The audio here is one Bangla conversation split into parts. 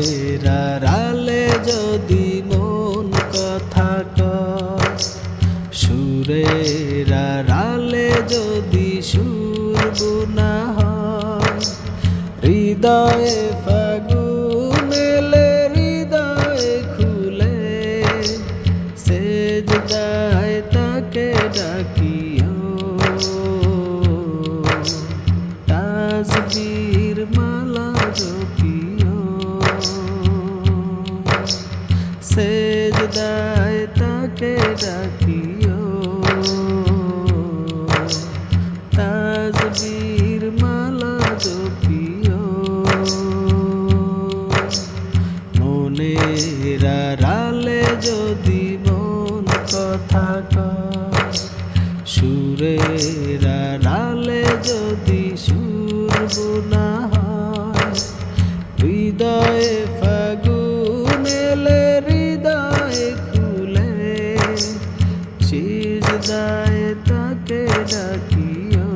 মনের আড়ালে যদি মন কথা কয়, সুরের আড়ালে যদি সুর বোনা হয়, হৃদয়ে ফাগুন এলে হৃদয়ে খুলে সেজদায় তাকে ডাকিও, তাসবির মালা জপিও, সেজদায় তাকে ডাকিও, তাসবির মালা জপিও। মনের আড়ালে যদি মন কথা কয়, সুরের আড়ালে যদি সুর বোনা হয়, হৃদয়ে ফাগুন এলে হৃদয়ে খুলে সিজদায় তাকে ডাকিও,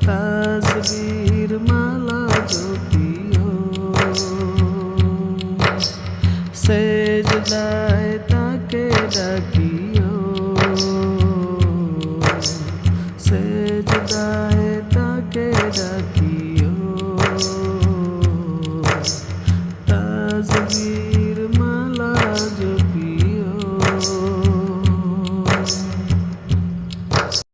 তাসবির মালা জপিও, সেজদায় তাকে ডাকিও, সেজদায় তাকে ডাকিও।